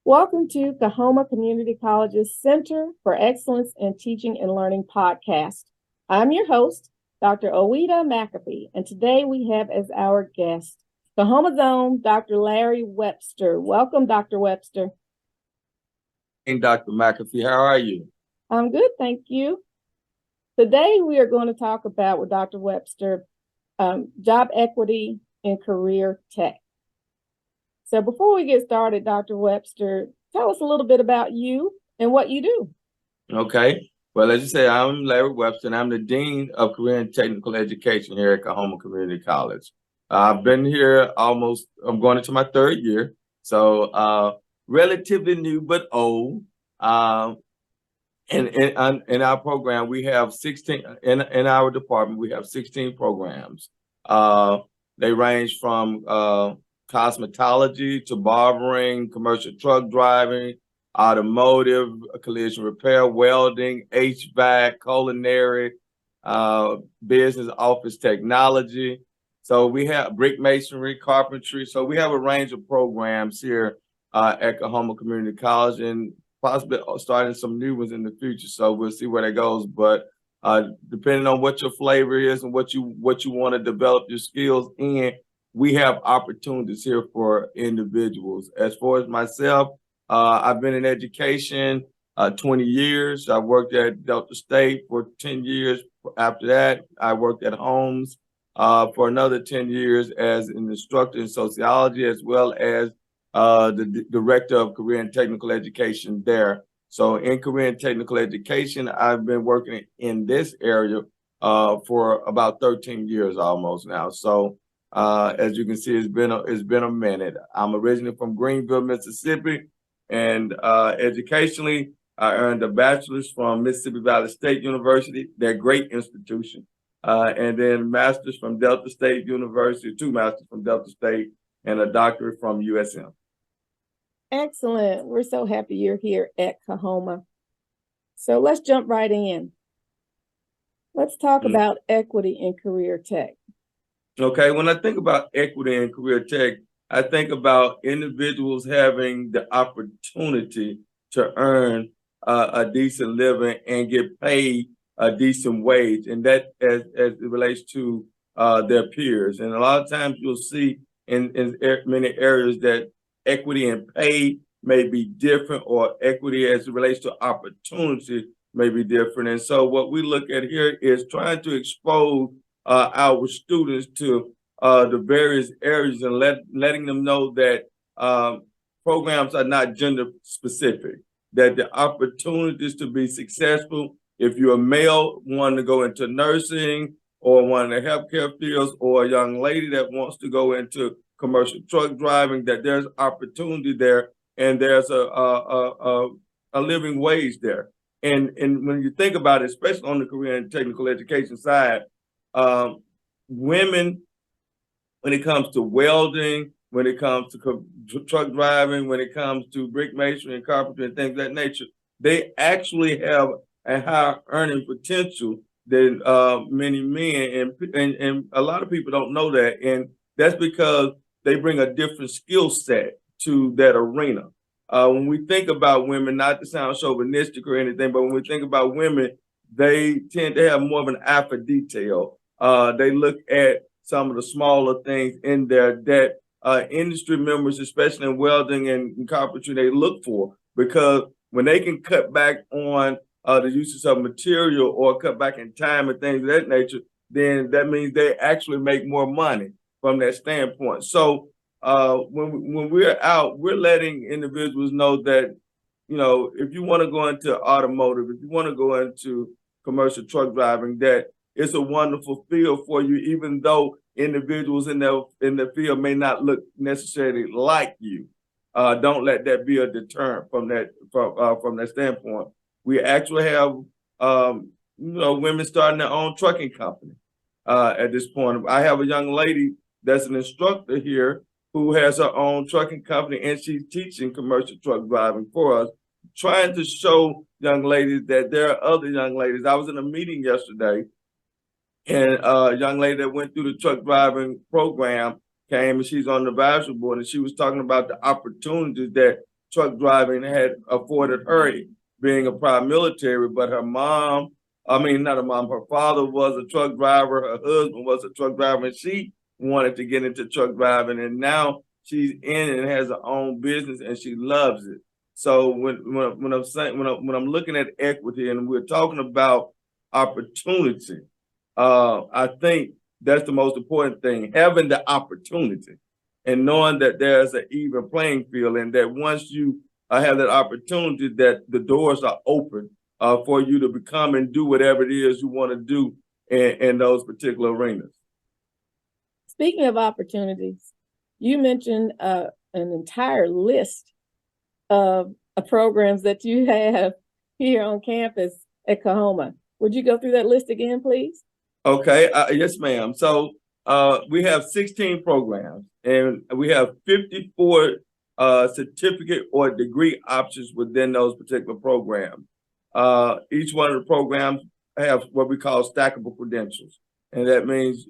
Welcome to Kahoma Community College's Center for Excellence in Teaching and Learning podcast. I'm your host, Dr. Ouida McAfee, and today we have as our guest Kahoma's own Dr. Larry Webster. Welcome, Dr. Webster. Hey, Dr. McAfee, how are you? I'm good, thank you. Today we are going to talk about with Dr. Webster job equity in career tech. So before we get started, Dr. Webster, tell us a little bit about you and what you do. Okay. Well, as you say, I'm Larry Webster, and I'm the Dean of Career and Technical Education here at Kahoma Community College. I've been here I'm going into my third year, so relatively new but old. In our program, we have 16, in our department, we have 16 programs. They range from cosmetology to barbering, commercial truck driving, automotive, collision repair, welding, HVAC, culinary, business office technology. So we have brick masonry, carpentry. So we have a range of programs here at Kahoma Community College, and possibly starting some new ones in the future. So we'll see where that goes. But depending on what your flavor is and what you want to develop your skills in, we have opportunities here for individuals. As far as myself, I've been in education 20 years. I worked at Delta State for 10 years. After that, I worked at Holmes for another 10 years as an instructor in sociology, as well as the director of career and technical education there. So in career and technical education, I've been working in this area for about 13 years almost now. So as you can see, it's been a minute. I'm originally from Greenville, Mississippi, and educationally, I earned a bachelor's from Mississippi Valley State University. They're a great institution. And then master's from Delta State University, 2 masters from Delta State, and a doctorate from USM. Excellent. We're so happy you're here at Kahoma. So let's jump right in. Let's talk about equity in career tech. Okay, when I think about equity in career tech, I think about individuals having the opportunity to earn a decent living and get paid a decent wage, and that as it relates to their peers. And a lot of times you'll see in many areas that equity in pay may be different, or equity as it relates to opportunity may be different. And so what we look at here is trying to expose our students to the various areas and letting them know that programs are not gender specific, that the opportunities to be successful, if you're a male wanting to go into nursing or one of the healthcare fields, or a young lady that wants to go into commercial truck driving, that there's opportunity there, and there's a living wage there. And when you think about it, especially on the career and technical education side, women, when it comes to welding, when it comes to truck driving, when it comes to brick masonry and carpentry and things of that nature, they actually have a higher earning potential than many men, and a lot of people don't know that, and that's because they bring a different skill set to that arena. When we think about women, not to sound chauvinistic or anything, but when we think about women, they tend to have more of an eye for detail. They look at some of the smaller things in there that industry members, especially in welding and carpentry, they look for, because when they can cut back on the uses of material or cut back in time and things of that nature, then that means they actually make more money from that standpoint. So when we're out, we're letting individuals know that, you know, if you want to go into automotive, if you want to go into commercial truck driving, that it's a wonderful field for you, even though individuals in the field may not look necessarily like you. Don't let that be a deterrent from that standpoint. We actually have women starting their own trucking company at this point. I have a young lady that's an instructor here who has her own trucking company, and she's teaching commercial truck driving for us, trying to show young ladies that there are other young ladies. I was in a meeting yesterday, and a young lady that went through the truck driving program came, and she's on the advisory board, and she was talking about the opportunities that truck driving had afforded her being a prior military, but her mom, I mean, not her mom, her father was a truck driver, her husband was a truck driver, and she wanted to get into truck driving, and now she's in it and has her own business, and she loves it. So when I'm saying when I'm looking at equity and we're talking about opportunity, I think that's the most important thing: having the opportunity and knowing that there's an even playing field, and that once you have that opportunity, that the doors are open for you to become and do whatever it is you want to do in those particular arenas. Speaking of opportunities, you mentioned an entire list of programs that you have here on campus at Coahoma. Would you go through that list again, please? Okay, yes, ma'am. So we have 16 programs, and we have 54 certificate or degree options within those particular programs. Each one of the programs have what we call stackable credentials. And that means,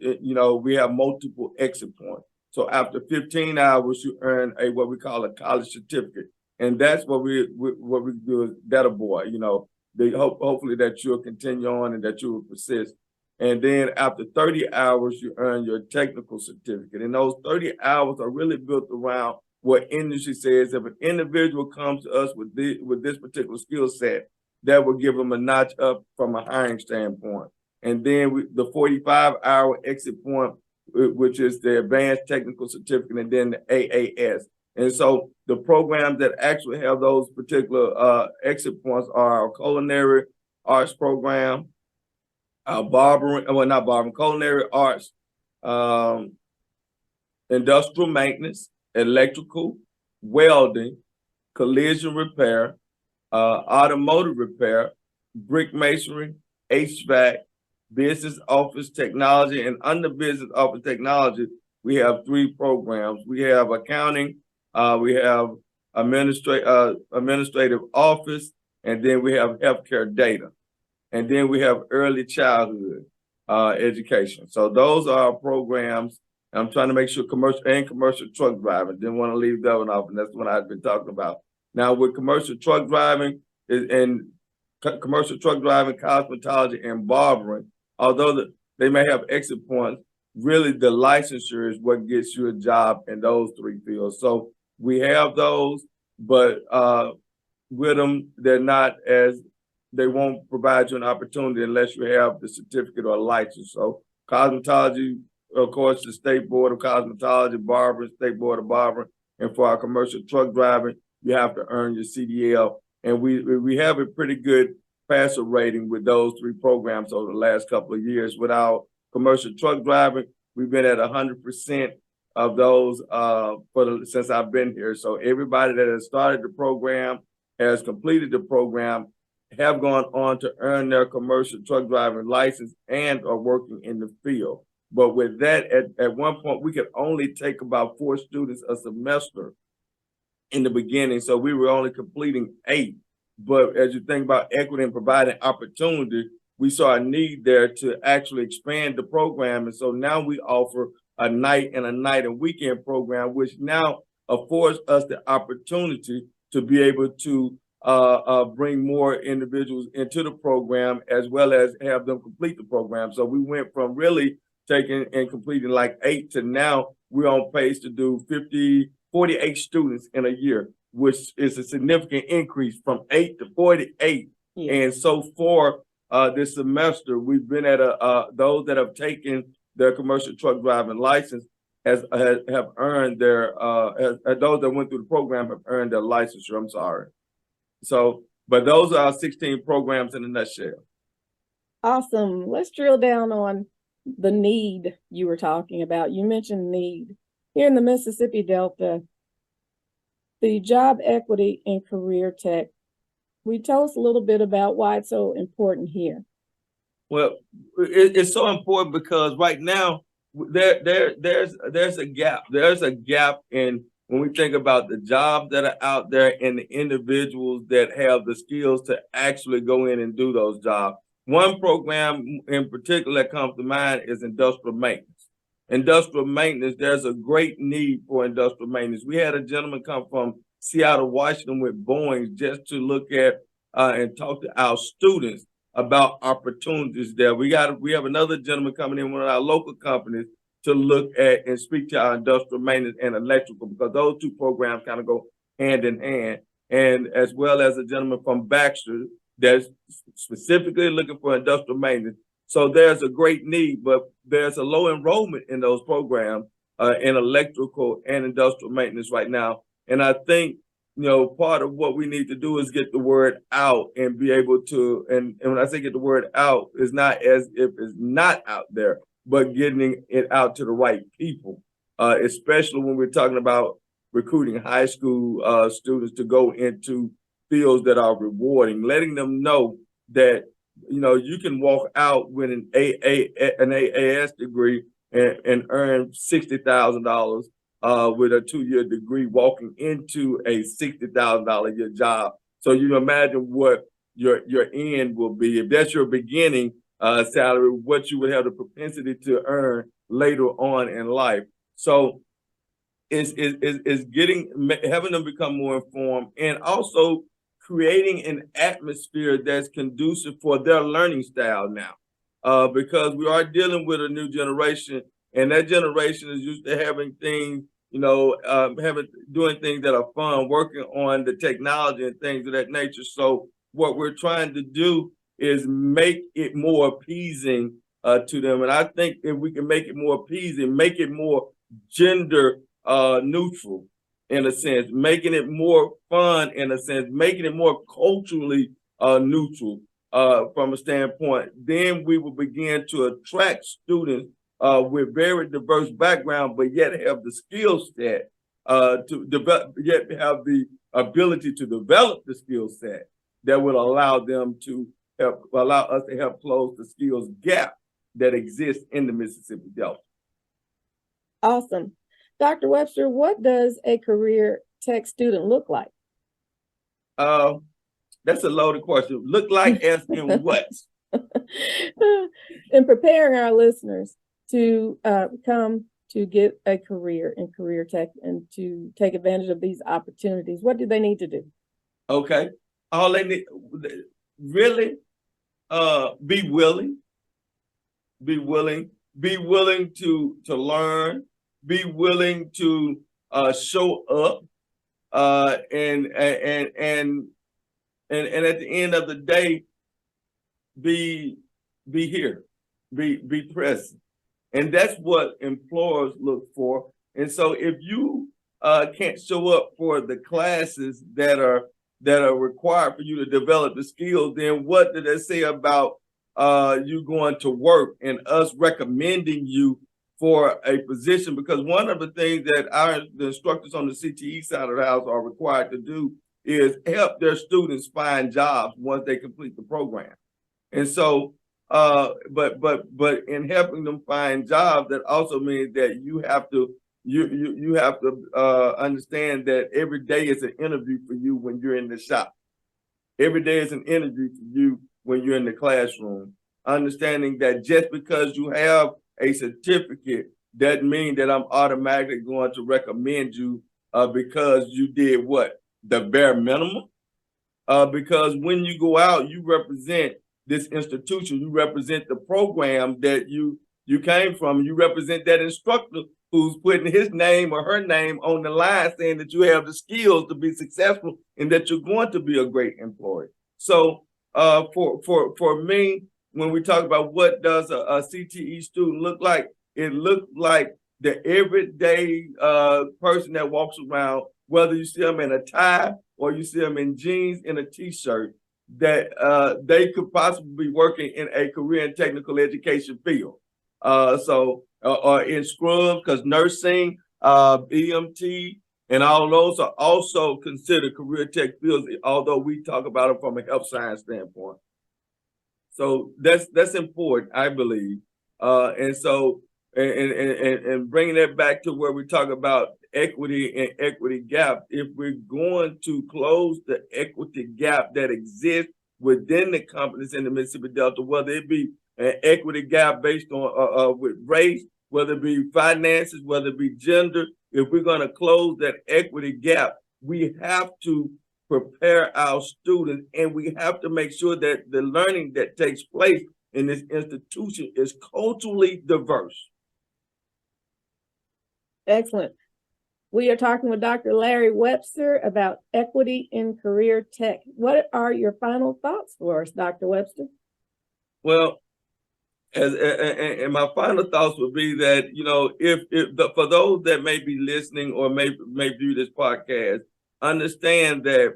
we have multiple exit points. So after 15 hours, you earn what we call a college certificate. And that's what we do is that boy, hopefully that you'll continue on and that you will persist. And then after 30 hours, you earn your technical certificate. And those 30 hours are really built around what industry says. If an individual comes to us with this particular skill set, that will give them a notch up from a hiring standpoint. And then the 45-hour exit point, which is the advanced technical certificate, and then the AAS. And so the programs that actually have those particular exit points are our culinary arts program, culinary arts, industrial maintenance, electrical, welding, collision repair, automotive repair, brick masonry, HVAC, business office technology, and under business office technology, we have 3 programs. We have accounting, we have administrative office, and then we have healthcare data. And then we have early childhood education. So those are our programs. I'm trying to make sure commercial truck driving. Didn't want to leave that one off, and that's what I've been talking about. Now with commercial truck driving cosmetology, and barbering, although they may have exit points, really the licensure is what gets you a job in those 3 fields. So we have those, but with them, they won't provide you an opportunity unless you have the certificate or license. So cosmetology, of course, the State Board of Cosmetology, barbering, State Board of Barbering, and for our commercial truck driving, you have to earn your CDL. And we have a pretty good passer rating with those 3 programs over the last couple of years. With our commercial truck driving, we've been at 100% of those since I've been here. So everybody that has started the program, has completed the program, have gone on to earn their commercial truck driving license and are working in the field. But with that, at one point, we could only take about 4 students a semester in the beginning. So we were only completing 8. But as you think about equity and providing opportunity, we saw a need there to actually expand the program. And so now we offer a night and weekend program, which now affords us the opportunity to be able to bring more individuals into the program, as well as have them complete the program. So we went from really taking and completing like 8 to now we're on pace to do 48 students in a year, which is a significant increase from 8 to 48. Yeah. And so far this semester, we've been at those that have taken their commercial truck driving license have earned their those that went through the program have earned their licensure. I'm sorry. So, but those are our 16 programs in a nutshell. Awesome. Let's drill down on the need you were talking about. You mentioned need. Here in the Mississippi Delta, the job equity in career tech. Will you tell us a little bit about why it's so important here? Well, it's so important because right now there's a gap. There's a gap in when we think about the jobs that are out there and the individuals that have the skills to actually go in and do those jobs. One program in particular that comes to mind is industrial maintenance. Industrial maintenance, there's a great need for industrial maintenance. We had a gentleman come from Seattle, Washington with Boeing just to look at and talk to our students about opportunities there. We have another gentleman coming in, one of our local companies, to look at and speak to our industrial maintenance and electrical, because those two programs kind of go hand in hand. And as well as a gentleman from Baxter that's specifically looking for industrial maintenance. So there's a great need, but there's a low enrollment in those programs in electrical and industrial maintenance right now. And I think, part of what we need to do is get the word out and be able to, and when I say get the word out, it's not as if it's not out there, but getting it out to the right people, especially when we're talking about recruiting high school students to go into fields that are rewarding, letting them know that, you can walk out with an AAS degree and earn $60,000 with a 2-year degree, walking into a $60,000 a year job. So you imagine what your end will be. If that's your beginning salary, what you would have the propensity to earn later on in life. So is having them become more informed, and also creating an atmosphere that's conducive for their learning style now, because we are dealing with a new generation, and that generation is used to having things, doing things that are fun, working on the technology and things of that nature. So what we're trying to do is make it more appeasing to them. And I think if we can make it more appeasing, make it more gender neutral, in a sense, making it more fun, in a sense, making it more culturally neutral from a standpoint, then we will begin to attract students with very diverse background, but yet have the skill set to develop, yet have the ability to develop the skill set that will allow us to help close the skills gap that exists in the Mississippi Delta. Awesome. Dr. Webster, what does a career tech student look like? That's a loaded question. Look like as in what? In preparing our listeners to come to get a career in career tech and to take advantage of these opportunities, what do they need to do? Okay. All they need, really, be willing to learn, be willing to show up, and at the end of the day, be here, be present, and that's what employers look for. And so, if you can't show up for the classes that are required for you to develop the skills, then what did they say about you going to work and us recommending you for a position? Because one of the things that the instructors on the CTE side of the house are required to do is help their students find jobs once they complete the program. And so, but in helping them find jobs, that also means that you have to understand that every day is an interview for you when you're in the shop. Every day is an interview for you when you're in the classroom. Understanding that just because you have a certificate doesn't mean that I'm automatically going to recommend you because you did what? The bare minimum. Because when you go out, you represent this institution, you represent the program that you came from, you represent that instructor who's putting his name or her name on the line, saying that you have the skills to be successful and that you're going to be a great employee. So for me, when we talk about what does a CTE student look like, it looks like the everyday person that walks around, whether you see them in a tie or you see them in jeans and a t-shirt, that they could possibly be working in a career and technical education field. Or in scrubs, because nursing, EMT, and all those are also considered career tech fields, although we talk about them from a health science standpoint. So that's important, I believe. And so, and bringing that back to where we talk about equity and equity gap, if we're going to close the equity gap that exists within the companies in the Mississippi Delta, whether it be an equity gap based on with race, whether it be finances, whether it be gender, if we're going to close that equity gap, we have to prepare our students, and we have to make sure that the learning that takes place in this institution is culturally diverse. Excellent. We are talking with Dr. Larry Webster about equity in career tech. What are your final thoughts for us, Dr. Webster? Well, and my final thoughts would be that, you know, for those that may be listening or may view this podcast, understand that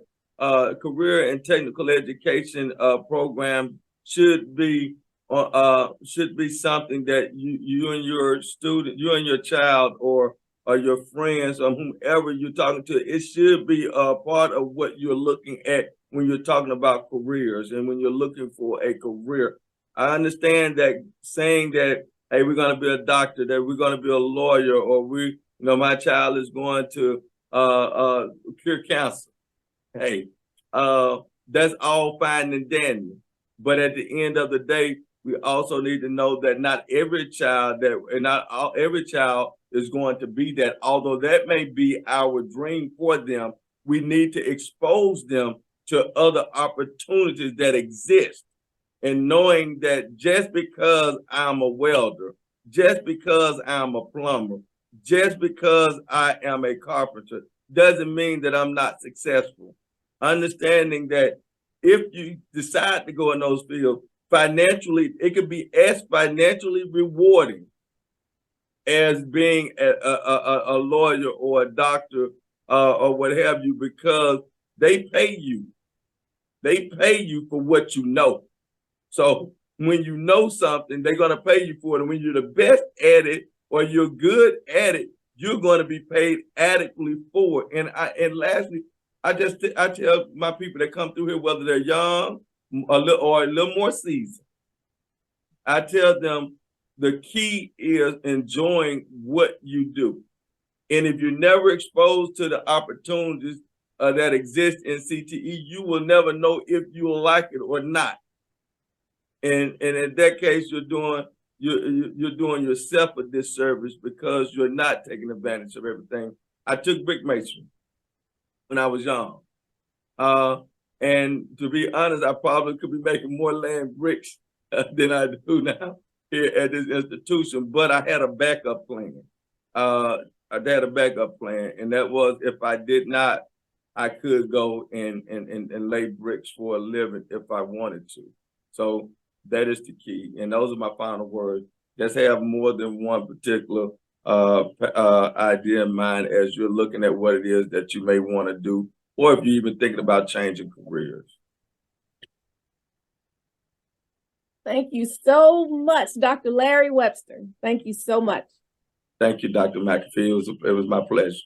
career and technical education program should be something that you and your student, you and your child, or your friends, or whomever you're talking to, it should be a part of what you're looking at when you're talking about careers and when you're looking for a career. I understand that saying that, hey, we're going to be a doctor, that we're going to be a lawyer, or my child is going to cure cancer. Hey, that's all fine and dandy. But at the end of the day, we also need to know that not every child is going to be that. Although that may be our dream for them, we need to expose them to other opportunities that exist. And knowing that just because I'm a welder, just because I'm a plumber, just because I am a carpenter, doesn't mean that I'm not successful. Understanding that if you decide to go in those fields, financially, it could be as financially rewarding as being a lawyer or a doctor or what have you, because they pay you. They pay you for what you know. So when you know something, they're going to pay you for it. And when you're the best at it or you're good at it, you're going to be paid adequately for it. And lastly, I tell my people that come through here, whether they're young or a little more seasoned, I tell them the key is enjoying what you do. And if you're never exposed to the opportunities that exist in CTE, you will never know if you will like it or not. And in that case, you're doing yourself a disservice because you're not taking advantage of everything. I took brick masonry when I was young. And to be honest, I probably could be making more land bricks than I do now here at this institution, but I had a backup plan. I had a backup plan, and that was if I did not, I could go and lay bricks for a living if I wanted to. So that is the key. And those are my final words. Just have more than one particular idea in mind as you're looking at what it is that you may want to do, or if you're even thinking about changing careers. Thank you so much, Dr. Larry Webster. Thank you so much. Thank you, Dr. McAfee. It was my pleasure.